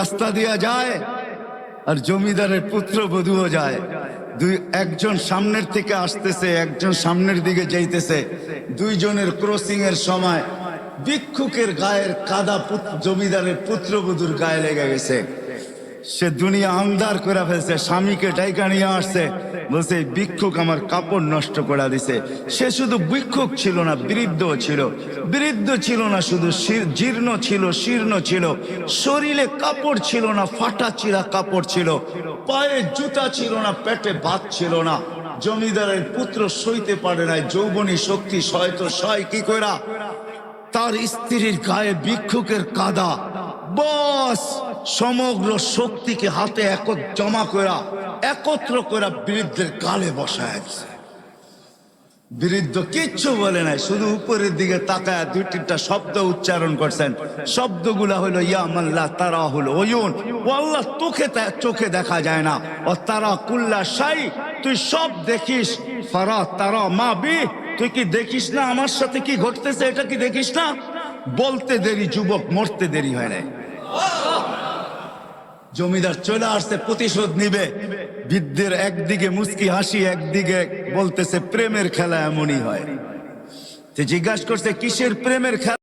রাস্তা দিয়া যায় আর জমিদারের পুত্রবধূও যায়। একজন সামনের থেকে আসতেছে, একজন সামনের দিকে যাইতেছে। দুইজনের ক্রসিং এর সময় ভিক্ষুকের গায়ের কাদা জমিদারের পুত্রবধূর গায়ে লেগে গেছে। সে দুনিয়া আন্ধার করে ফেলছে, স্বামীকে ডাইকা নিয়ে আসছে, বলছে ভিক্ষুক আমার কাপড় নষ্ট করে দিছে। সে শুধু ভিক্ষুক ছিল না, বৃদ্ধ ছিল। বৃদ্ধ ছিল না শুধু, জীর্ণ ছিল, শীর্ণ ছিল, শরীরে কাপড় ছিল না, ফাটা চিরা কাপড় ছিল, পায়ে জুতা ছিল না, পেটে ভাত ছিল না। জমিদারের পুত্র সইতে পারে নাই, যৌবনী শক্তি সয় তো সয় কি কইরা, তার স্ত্রীর গায়ে ভিক্ষুকের কাদা, বস সমগ্র শক্তিকে হাতে জমা করা, একত্র করা বৃদ্ধের গালে বসায় দিছে। বৃদ্ধ কিচ্ছু বলে নাই, শুধু উপরের দিকে তাকায় দুই তিনটা শব্দ উচ্চারণ করছেন। শব্দগুলা হলো ইয়া মাল্লাহ তারা হলো ওয়ুন, ও আল্লাহ চোখে দেখা যায় না, ও তারা কুল্লা শাই, তুই সব দেখিস, ফারা তারা মা বি, তুই কি দেখিস না আমার সাথে কি ঘটতেছে, এটা কি দেখিস না? বলতে দেরি যুবক, মরতে দেরি হয় না। জমিদার চলে আসছে, প্রতিশোধ নিবে। বৃদ্ধের একদিকে মুস্কি হাসি, একদিকে বলতেছে প্রেমের খেলা এমনই হয়। জিজ্ঞাসা করছে কিসের প্রেমের খেলা?